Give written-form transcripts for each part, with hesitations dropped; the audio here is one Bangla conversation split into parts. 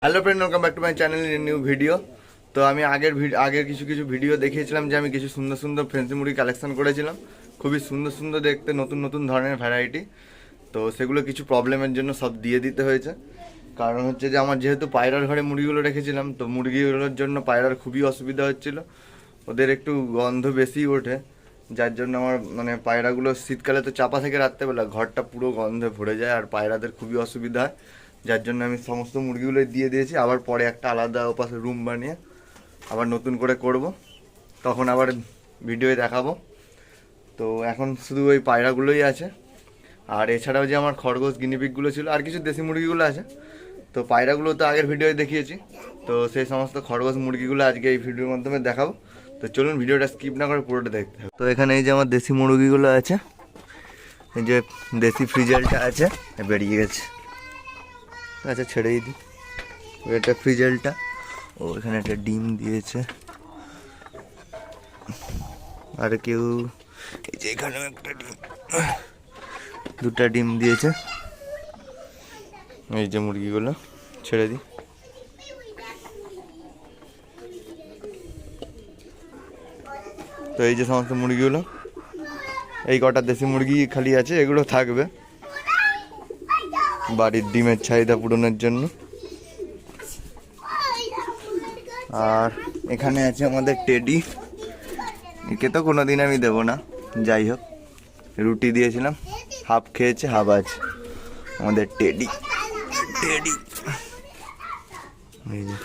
Hello friend, welcome back to my channel new video. তো আমি আগের কিছু ভিডিও দেখিয়েছিলাম যে আমি কিছু সুন্দর সুন্দর ফ্যান্সি মুরগি কালেকশন করেছিলাম, খুবই সুন্দর সুন্দর দেখতে, নতুন নতুন ধরনের ভ্যারাইটি। তো সেগুলো কিছু প্রবলেমের জন্য সব দিয়ে দিতে হয়েছে। কারণ হচ্ছে যে আমার যেহেতু পায়রার ঘরে মুরগিগুলো রেখেছিলাম, তো মুরগিগুলোর জন্য পায়রার খুবই অসুবিধা হচ্ছিল, ওদের একটু গন্ধ বেশি ওঠে, যার জন্য আমার মানে পায়রাগুলো শীতকালে তো চাপা থেকে রাত্রেবেলা ঘরটা পুরো গন্ধে ভরে যায় আর পায়রাদের খুবই অসুবিধা হয়। যার জন্য আমি সমস্ত মুরগিগুলোই দিয়ে দিয়েছি, আবার পরে একটা আলাদা ওপাশে রুম বানিয়ে আবার নতুন করে করব, তখন আবার ভিডিওয়ে দেখাবো। তো এখন শুধু ওই পায়রাগুলোই আছে, আর এছাড়াও যে আমার খরগোশ গিনিপিগগুলো ছিল আর কিছু দেশি মুরগিগুলো আছে। তো পায়রাগুলো তো আগের ভিডিওয়ে দেখিয়েছি, তো সেই সমস্ত খরগোশ মুরগিগুলো আজকে এই ভিডিওর মাধ্যমে দেখাবো। তো চলুন ভিডিওটা স্কিপ না করে পুরোটা দেখতে হবে। তো এখানে এই যে আমার দেশি মুরগিগুলো আছে, এই যে দেশি ফ্রিজেলটা আছে, বেরিয়ে গেছে। আচ্ছা ছেড়েই দিই, এটা ফ্রিজেলটা, ও এখানে একটা ডিম দিয়েছে। আর কেউ এই যে এখানেও একটা ডিম, দুটা ডিম দিয়েছে। এই যে মুরগিগুলো ছেড়ে দিই। তো এই যে সমস্ত মুরগিগুলো, এই কটা দেশি মুরগি খালি আছে, এগুলো থাকবে বাড়ির ডিমের চাহিদা পূরণের জন্য। আর এখানে আছে আমাদের টেডি, একে তো কোনোদিন আমি দেবো না, যাই হোক রুটি দিয়েছিলাম, হাফ খেয়েছে হাফ আছে আমাদের টেডি। টেডি এই যে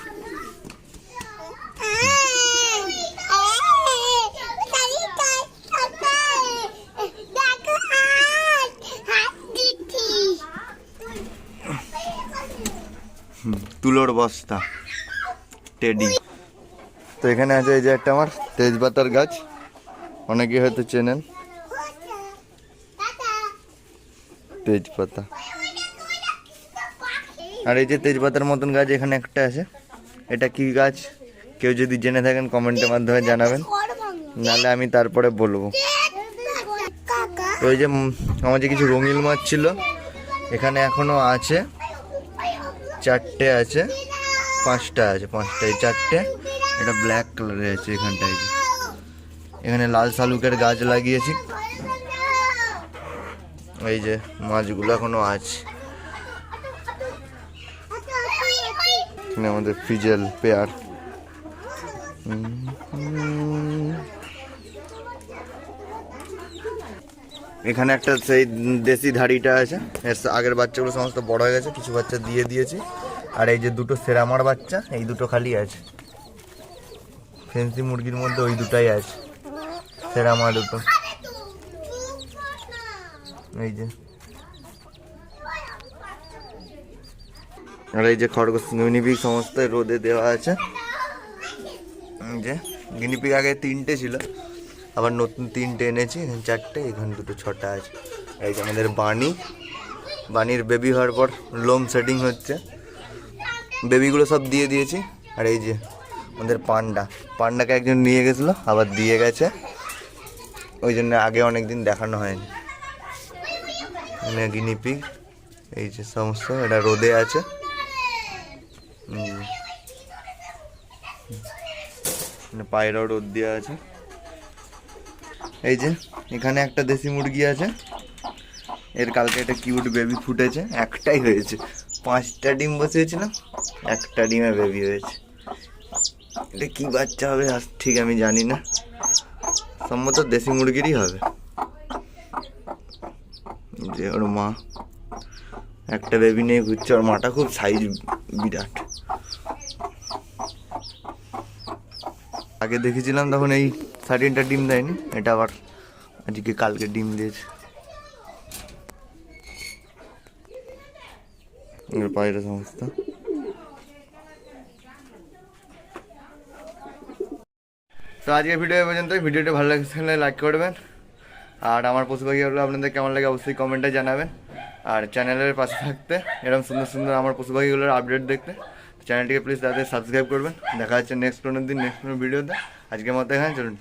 তুলোর বস্তা টেডি। তো এখানে আছে এই যে একটা আমার তেজপাতার গাছ, অনেকে হয়তো চেনেন তেজপাতা। আর এই যে তেজপাতার মতন গাছ এখানে একটা আছে, এটা কি গাছ কেউ যদি জেনে থাকেন কমেন্টের মাধ্যমে জানাবেন, নাহলে আমি তারপরে বলবো। তো এই যে আমার যে কিছু রঙিন মাছ ছিল এখানে এখনো আছে, চারটে আছে, পাঁচটা আছে, পাঁচটায় চারটে, এটা ব্ল্যাক কালারের আছে এখানটায়। এখানে লাল শালুকের গাছ লাগিয়েছি, এই যে মাছগুলো এখনো আছে। এখানে আমাদের ফ্রিজেল পেয়ার। এখানে একটা সেই দেশি ধাড়িটা আছে, আগের বাচ্চাগুলো সমস্ত বড় হয়ে গেছে, কিছু বাচ্চা দিয়ে দিয়েছি। আর এই যে দুটো সেরামার বাচ্চা, এই দুটো খালি আছে, ফেন্সি মুরগির মধ্যে ওই দুটাই আছে, সেরামা দুটো। এই যে আর এই যে খরগোশ গিনিপিগ সমস্ত রোদে দেওয়া আছে। এই যে গিনিপিগ আগে তিনটে ছিল, আবার নতুন তিনটে এনেছি, এখানে চারটে, এখানে দুটো, ছটা আছে। এই যে আমাদের বানির বেবি হওয়ার পর লোম সেটিং হচ্ছে, বেবিগুলো সব দিয়ে দিয়েছি। আর এই যে আমাদের পান্ডাকে একজন নিয়ে গেছিলো, আবার দিয়ে গেছে, ওই জন্য আগে অনেক দিন দেখানো হয়নি। মানে গিনিপিগ এই যে সমস্ত, এটা রোদে আছে। পায়রাও রোদ দেওয়া আছে। এই যে এখানে একটা দেশি মুরগি আছে, এর কালকে একটা কিউট বেবি ফুটেছে, একটাই হয়েছে, 5টা ডিম বসিয়েছিলাম, একটা ডিমে বেবি হয়েছে। এটা কি বাচ্চা হবে ঠিক আমি জানি না, সম্ভবত দেশি মুরগিরই হবে। যে ওর মা একটা বেবি নিয়ে ঘুরছে, ওর মাটা খুব সাইজ বিরাট। আগে দেখেছিলাম তখন এই 13টা ডিম দেয়নি, এটা আবার আজকে কালকে ডিম দিয়েছে। পায়রা সমস্ত। তো আজকের ভিডিও পর্যন্ত, ভিডিওটা ভালো লাগলে লাইক করবেন, আর আমার পশু পাখিগুলো আপনাদের কেমন লাগে অবশ্যই কমেন্টে জানাবেন। আর চ্যানেলের পাশে থাকতে, এরকম সুন্দর সুন্দর আমার পশু পাখিগুলোর আপডেট দেখতে চ্যানেলটিকে প্লিজ তাদের সাবস্ক্রাইব করবেন। দেখা যাচ্ছে নেক্সট কোনো দিন নেক্সট কোনো ভিডিওতে। আজকের মতো এখানে চলুন।